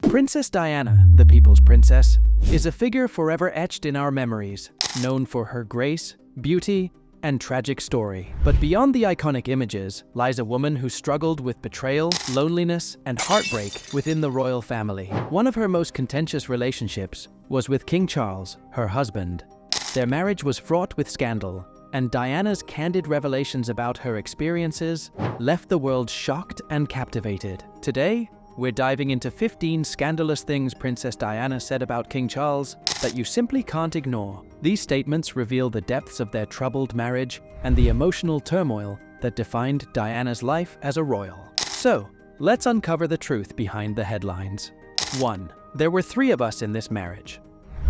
Princess Diana, the people's princess, is a figure forever etched in our memories, known for her grace, beauty, and tragic story. But beyond the iconic images lies a woman who struggled with betrayal, loneliness, and heartbreak within the royal family. One of her most contentious relationships was with King Charles, her husband. Their marriage was fraught with scandal, and Diana's candid revelations about her experiences left the world shocked and captivated. Today, we're diving into 15 scandalous things Princess Diana said about King Charles that you simply can't ignore. These statements reveal the depths of their troubled marriage and the emotional turmoil that defined Diana's life as a royal. So, let's uncover the truth behind the headlines. 1. There were 3 of us in this marriage.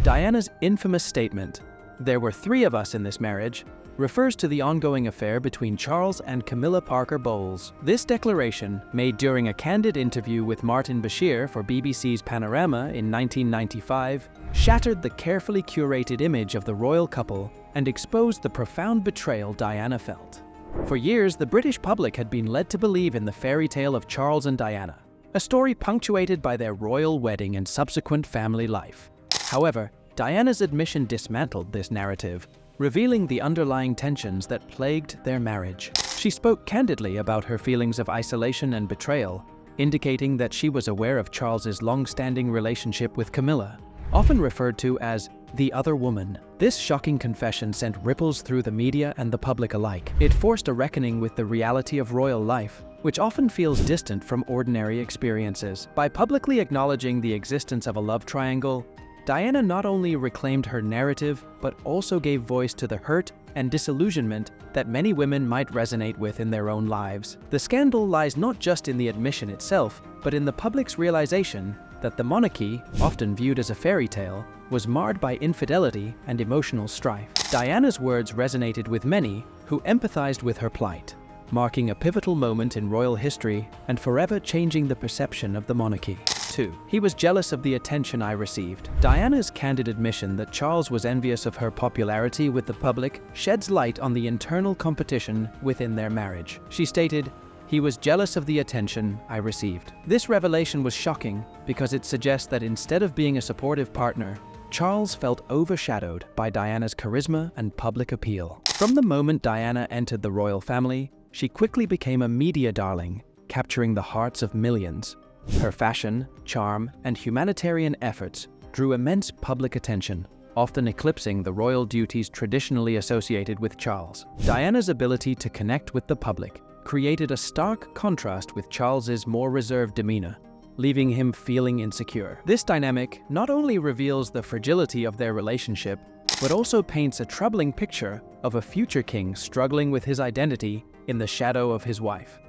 Diana's infamous statement, "There were 3 of us in this marriage," refers to the ongoing affair between Charles and Camilla Parker Bowles. This declaration, made during a candid interview with Martin Bashir for BBC's Panorama in 1995, shattered the carefully curated image of the royal couple and exposed the profound betrayal Diana felt. For years, the British public had been led to believe in the fairy tale of Charles and Diana, a story punctuated by their royal wedding and subsequent family life. However, Diana's admission dismantled this narrative, revealing the underlying tensions that plagued their marriage. She spoke candidly about her feelings of isolation and betrayal, indicating that she was aware of Charles's long-standing relationship with Camilla, often referred to as the other woman. This shocking confession sent ripples through the media and the public alike. It forced a reckoning with the reality of royal life, which often feels distant from ordinary experiences. By publicly acknowledging the existence of a love triangle, Diana not only reclaimed her narrative, but also gave voice to the hurt and disillusionment that many women might resonate with in their own lives. The scandal lies not just in the admission itself, but in the public's realization that the monarchy, often viewed as a fairy tale, was marred by infidelity and emotional strife. Diana's words resonated with many who empathized with her plight, marking a pivotal moment in royal history and forever changing the perception of the monarchy. 2. He was jealous of the attention I received. Diana's candid admission that Charles was envious of her popularity with the public sheds light on the internal competition within their marriage. She stated, "He was jealous of the attention I received." This revelation was shocking because it suggests that instead of being a supportive partner, Charles felt overshadowed by Diana's charisma and public appeal. From the moment Diana entered the royal family, she quickly became a media darling, capturing the hearts of millions. Her fashion, charm, and humanitarian efforts drew immense public attention, often eclipsing the royal duties traditionally associated with Charles. Diana's ability to connect with the public created a stark contrast with Charles's more reserved demeanor, leaving him feeling insecure. This dynamic not only reveals the fragility of their relationship, but also paints a troubling picture of a future king struggling with his identity in the shadow of his wife.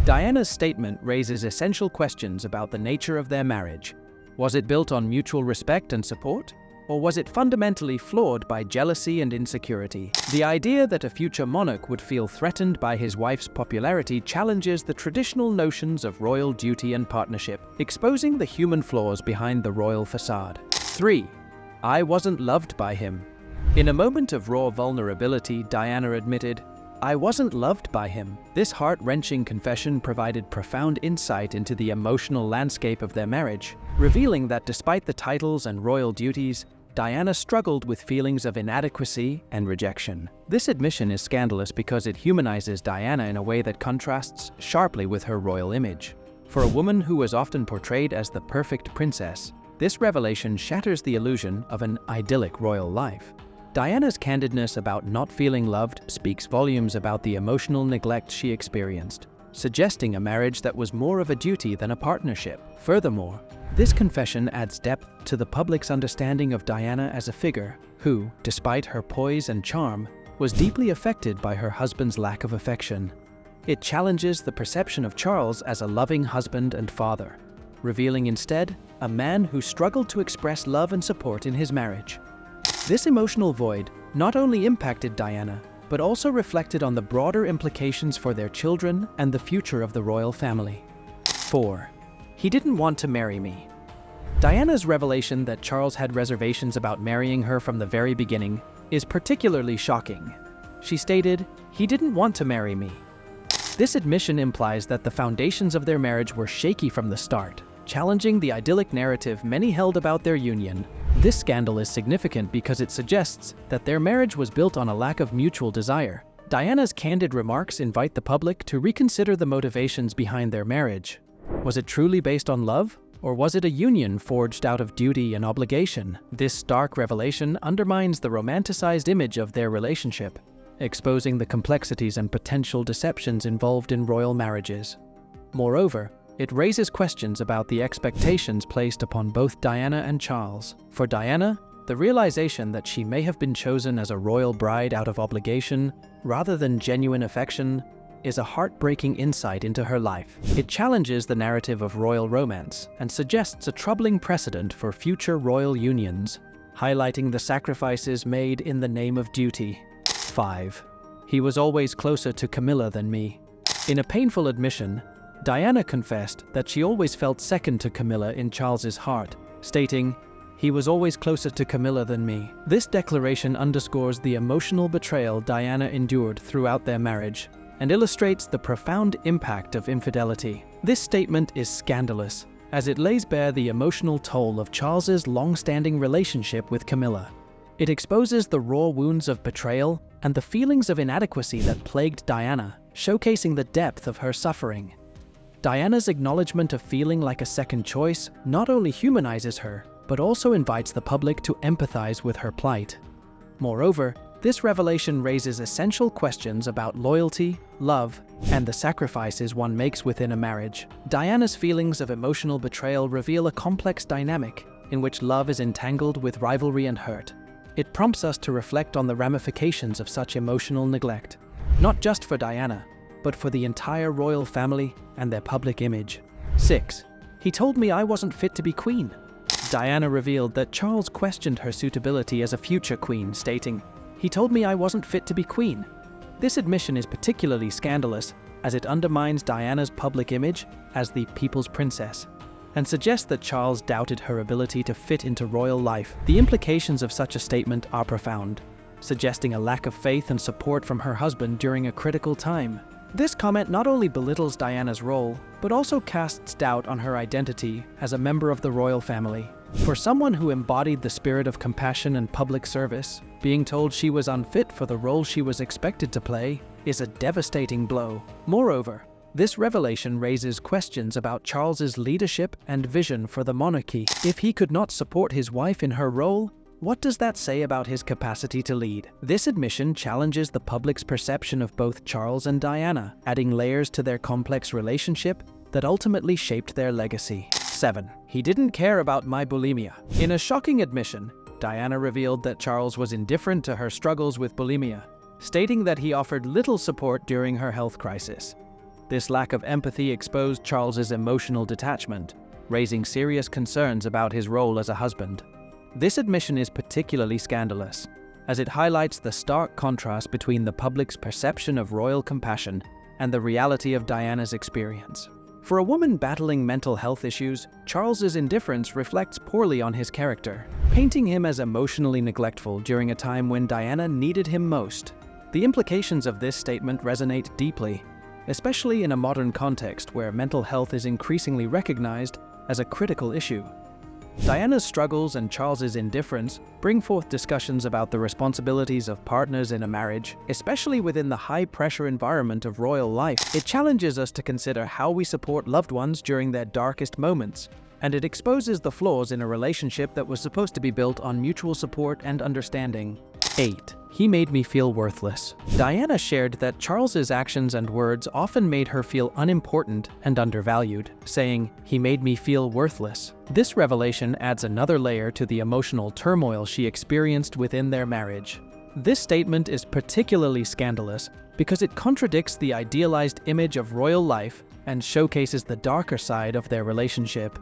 Diana's statement raises essential questions about the nature of their marriage. Was it built on mutual respect and support? Or was it fundamentally flawed by jealousy and insecurity? The idea that a future monarch would feel threatened by his wife's popularity challenges the traditional notions of royal duty and partnership, exposing the human flaws behind the royal facade. 3. I wasn't loved by him. In a moment of raw vulnerability, Diana admitted, "I wasn't loved by him." This heart-wrenching confession provided profound insight into the emotional landscape of their marriage, revealing that despite the titles and royal duties, Diana struggled with feelings of inadequacy and rejection. This admission is scandalous because it humanizes Diana in a way that contrasts sharply with her royal image. For a woman who was often portrayed as the perfect princess, this revelation shatters the illusion of an idyllic royal life. Diana's candidness about not feeling loved speaks volumes about the emotional neglect she experienced, suggesting a marriage that was more of a duty than a partnership. Furthermore, this confession adds depth to the public's understanding of Diana as a figure who, despite her poise and charm, was deeply affected by her husband's lack of affection. It challenges the perception of Charles as a loving husband and father, revealing instead a man who struggled to express love and support in his marriage. This emotional void not only impacted Diana, but also reflected on the broader implications for their children and the future of the royal family. 4. He didn't want to marry me. Diana's revelation that Charles had reservations about marrying her from the very beginning is particularly shocking. She stated, "He didn't want to marry me." This admission implies that the foundations of their marriage were shaky from the start, challenging the idyllic narrative many held about their union. This scandal is significant because it suggests that their marriage was built on a lack of mutual desire. Diana's candid remarks invite the public to reconsider the motivations behind their marriage. Was it truly based on love? Or was it a union forged out of duty and obligation? This stark revelation undermines the romanticized image of their relationship, exposing the complexities and potential deceptions involved in royal marriages. Moreover, it raises questions about the expectations placed upon both Diana and Charles. For Diana, the realization that she may have been chosen as a royal bride out of obligation rather than genuine affection is a heartbreaking insight into her life. It challenges the narrative of royal romance and suggests a troubling precedent for future royal unions, highlighting the sacrifices made in the name of duty. 5. He was always closer to Camilla than me. In a painful admission, Diana confessed that she always felt second to Camilla in Charles's heart, stating, "He was always closer to Camilla than me." This declaration underscores the emotional betrayal Diana endured throughout their marriage and illustrates the profound impact of infidelity. This statement is scandalous, as it lays bare the emotional toll of Charles's long-standing relationship with Camilla. It exposes the raw wounds of betrayal and the feelings of inadequacy that plagued Diana, showcasing the depth of her suffering. Diana's acknowledgement of feeling like a second choice not only humanizes her, but also invites the public to empathize with her plight. Moreover, this revelation raises essential questions about loyalty, love, and the sacrifices one makes within a marriage. Diana's feelings of emotional betrayal reveal a complex dynamic in which love is entangled with rivalry and hurt. It prompts us to reflect on the ramifications of such emotional neglect, not just for Diana, but for the entire royal family and their public image. 6. He told me I wasn't fit to be queen. Diana revealed that Charles questioned her suitability as a future queen, stating, "He told me I wasn't fit to be queen." This admission is particularly scandalous as it undermines Diana's public image as the people's princess and suggests that Charles doubted her ability to fit into royal life. The implications of such a statement are profound, suggesting a lack of faith and support from her husband during a critical time. This comment not only belittles Diana's role, but also casts doubt on her identity as a member of the royal family. For someone who embodied the spirit of compassion and public service, being told she was unfit for the role she was expected to play is a devastating blow. Moreover, this revelation raises questions about Charles's leadership and vision for the monarchy. If he could not support his wife in her role, what does that say about his capacity to lead? This admission challenges the public's perception of both Charles and Diana, adding layers to their complex relationship that ultimately shaped their legacy. 7. He didn't care about my bulimia. In a shocking admission, Diana revealed that Charles was indifferent to her struggles with bulimia, stating that he offered little support during her health crisis. This lack of empathy exposed Charles's emotional detachment, raising serious concerns about his role as a husband. This admission is particularly scandalous, as it highlights the stark contrast between the public's perception of royal compassion and the reality of Diana's experience. For a woman battling mental health issues, Charles's indifference reflects poorly on his character, painting him as emotionally neglectful during a time when Diana needed him most. The implications of this statement resonate deeply, especially in a modern context where mental health is increasingly recognized as a critical issue. Diana's struggles and Charles's indifference bring forth discussions about the responsibilities of partners in a marriage, especially within the high-pressure environment of royal life. It challenges us to consider how we support loved ones during their darkest moments, and it exposes the flaws in a relationship that was supposed to be built on mutual support and understanding. 8. He made me feel worthless. Diana shared that Charles's actions and words often made her feel unimportant and undervalued, saying, "He made me feel worthless." This revelation adds another layer to the emotional turmoil she experienced within their marriage. This statement is particularly scandalous because it contradicts the idealized image of royal life and showcases the darker side of their relationship.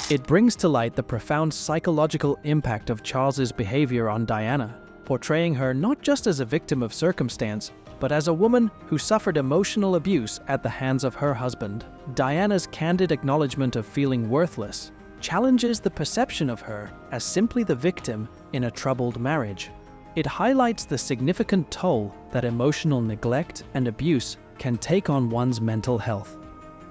It brings to light the profound psychological impact of Charles's behavior on Diana, portraying her not just as a victim of circumstance, but as a woman who suffered emotional abuse at the hands of her husband. Diana's candid acknowledgement of feeling worthless challenges the perception of her as simply the victim in a troubled marriage. It highlights the significant toll that emotional neglect and abuse can take on one's mental health.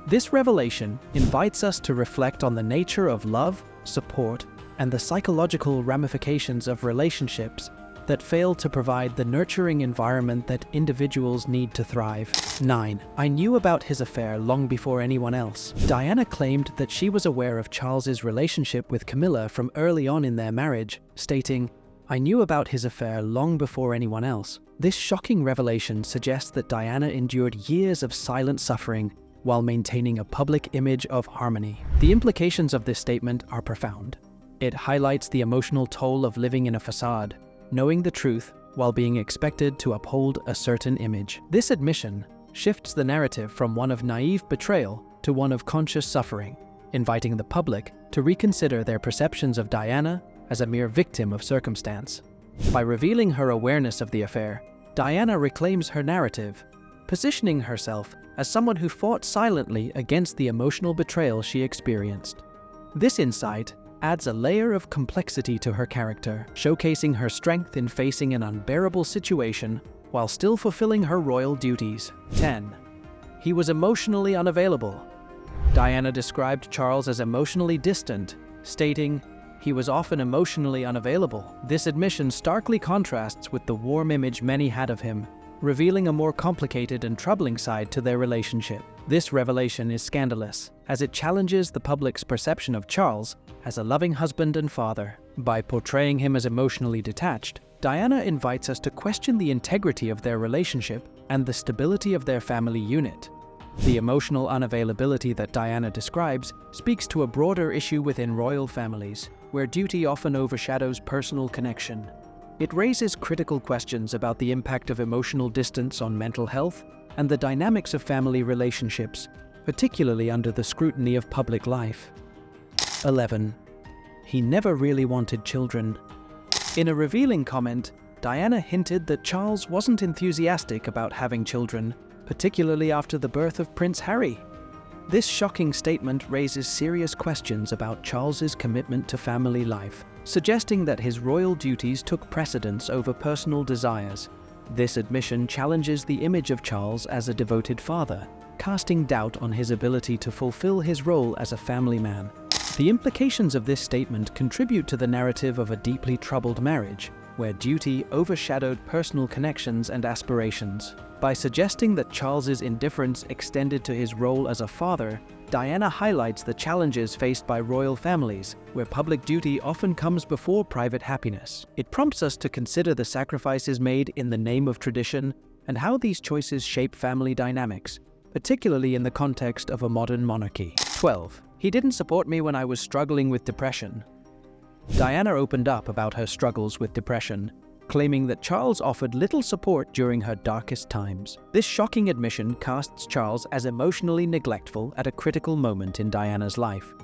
This revelation invites us to reflect on the nature of love, support, and the psychological ramifications of relationships that fail to provide the nurturing environment that individuals need to thrive. 9. I knew about his affair long before anyone else. Diana claimed that she was aware of Charles's relationship with Camilla from early on in their marriage, stating, "I knew about his affair long before anyone else." This shocking revelation suggests that Diana endured years of silent suffering while maintaining a public image of harmony. The implications of this statement are profound. It highlights the emotional toll of living in a facade, knowing the truth while being expected to uphold a certain image. This admission shifts the narrative from one of naive betrayal to one of conscious suffering, inviting the public to reconsider their perceptions of Diana as a mere victim of circumstance. By revealing her awareness of the affair, Diana reclaims her narrative, positioning herself as someone who fought silently against the emotional betrayal she experienced. This insight adds a layer of complexity to her character, showcasing her strength in facing an unbearable situation while still fulfilling her royal duties. 10. He was emotionally unavailable. Diana described Charles as emotionally distant, stating, "He was often emotionally unavailable." This admission starkly contrasts with the warm image many had of him, revealing a more complicated and troubling side to their relationship. This revelation is scandalous, as it challenges the public's perception of Charles as a loving husband and father. By portraying him as emotionally detached, Diana invites us to question the integrity of their relationship and the stability of their family unit. The emotional unavailability that Diana describes speaks to a broader issue within royal families, where duty often overshadows personal connection. It raises critical questions about the impact of emotional distance on mental health and the dynamics of family relationships, particularly under the scrutiny of public life. 11. He never really wanted children. In a revealing comment, Diana hinted that Charles wasn't enthusiastic about having children, particularly after the birth of Prince Harry. This shocking statement raises serious questions about Charles's commitment to family life, suggesting that his royal duties took precedence over personal desires. This admission challenges the image of Charles as a devoted father, casting doubt on his ability to fulfill his role as a family man. The implications of this statement contribute to the narrative of a deeply troubled marriage, where duty overshadowed personal connections and aspirations. By suggesting that Charles's indifference extended to his role as a father, Diana highlights the challenges faced by royal families, where public duty often comes before private happiness. It prompts us to consider the sacrifices made in the name of tradition and how these choices shape family dynamics, particularly in the context of a modern monarchy. 12. He didn't support me when I was struggling with depression. Diana opened up about her struggles with depression, claiming that Charles offered little support during her darkest times. This shocking admission casts Charles as emotionally neglectful at a critical moment in Diana's life.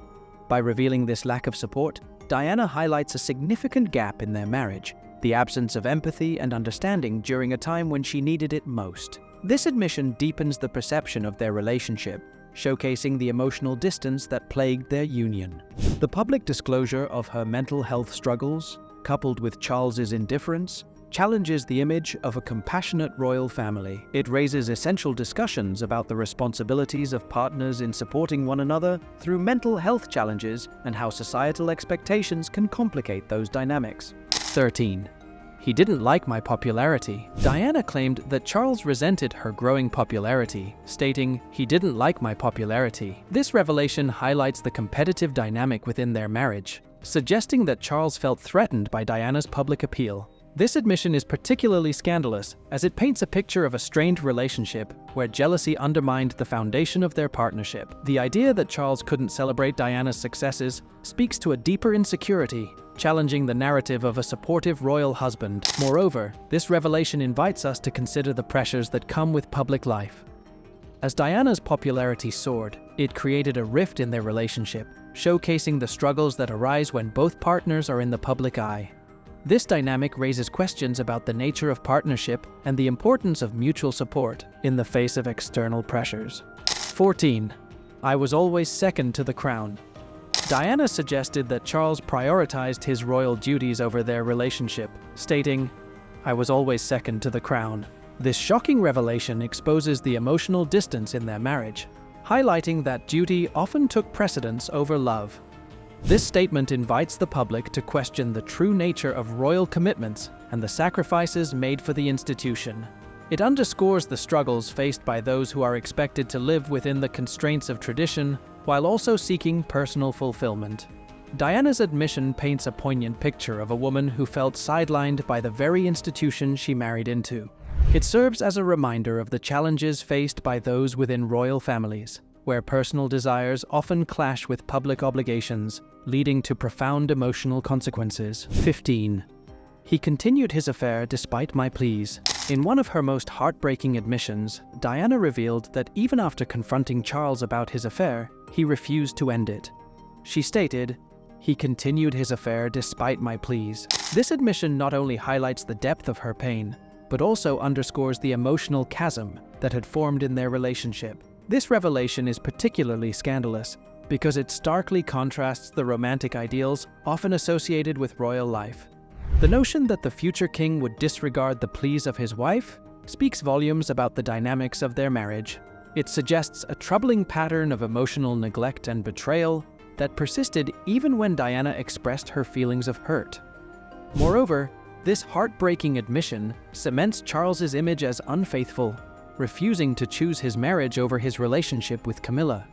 By revealing this lack of support, Diana highlights a significant gap in their marriage, the absence of empathy and understanding during a time when she needed it most. This admission deepens the perception of their relationship, showcasing the emotional distance that plagued their union. The public disclosure of her mental health struggles, coupled with Charles's indifference, challenges the image of a compassionate royal family. It raises essential discussions about the responsibilities of partners in supporting one another through mental health challenges and how societal expectations can complicate those dynamics. 13. He didn't like my popularity. Diana claimed that Charles resented her growing popularity, stating, "He didn't like my popularity." This revelation highlights the competitive dynamic within their marriage, suggesting that Charles felt threatened by Diana's public appeal. This admission is particularly scandalous, as it paints a picture of a strained relationship where jealousy undermined the foundation of their partnership. The idea that Charles couldn't celebrate Diana's successes speaks to a deeper insecurity, challenging the narrative of a supportive royal husband. Moreover, this revelation invites us to consider the pressures that come with public life. As Diana's popularity soared, it created a rift in their relationship, showcasing the struggles that arise when both partners are in the public eye. This dynamic raises questions about the nature of partnership and the importance of mutual support in the face of external pressures. 14. I was always second to the crown. Diana suggested that Charles prioritized his royal duties over their relationship, stating, "I was always second to the crown." This shocking revelation exposes the emotional distance in their marriage, highlighting that duty often took precedence over love. This statement invites the public to question the true nature of royal commitments and the sacrifices made for the institution. It underscores the struggles faced by those who are expected to live within the constraints of tradition while also seeking personal fulfillment. Diana's admission paints a poignant picture of a woman who felt sidelined by the very institution she married into. It serves as a reminder of the challenges faced by those within royal families, where personal desires often clash with public obligations, leading to profound emotional consequences. 15. He continued his affair despite my pleas. In one of her most heartbreaking admissions, Diana revealed that even after confronting Charles about his affair, he refused to end it. She stated, "He continued his affair despite my pleas." This admission not only highlights the depth of her pain, but also underscores the emotional chasm that had formed in their relationship. This revelation is particularly scandalous because it starkly contrasts the romantic ideals often associated with royal life. The notion that the future king would disregard the pleas of his wife speaks volumes about the dynamics of their marriage. It suggests a troubling pattern of emotional neglect and betrayal that persisted even when Diana expressed her feelings of hurt. Moreover, this heartbreaking admission cements Charles's image as unfaithful, refusing to choose his marriage over his relationship with Camilla.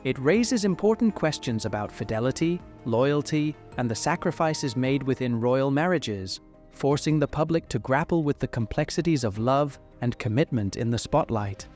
It raises important questions about fidelity, loyalty, and the sacrifices made within royal marriages, forcing the public to grapple with the complexities of love and commitment in the spotlight.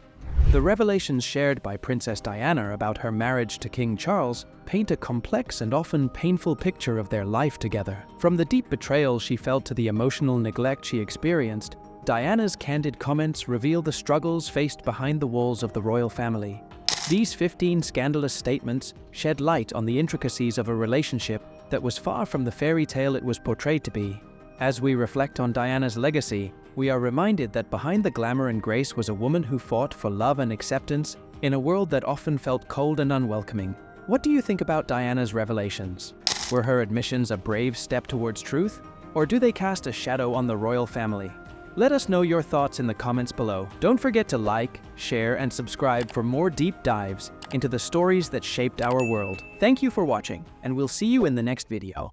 The revelations shared by Princess Diana about her marriage to King Charles paint a complex and often painful picture of their life together. From the deep betrayal she felt to the emotional neglect she experienced, Diana's candid comments reveal the struggles faced behind the walls of the royal family. These 15 scandalous statements shed light on the intricacies of a relationship that was far from the fairy tale it was portrayed to be. As we reflect on Diana's legacy, we are reminded that behind the glamour and grace was a woman who fought for love and acceptance in a world that often felt cold and unwelcoming. What do you think about Diana's revelations? Were her admissions a brave step towards truth, or do they cast a shadow on the royal family? Let us know your thoughts in the comments below. Don't forget to like, share, and subscribe for more deep dives into the stories that shaped our world. Thank you for watching, and we'll see you in the next video.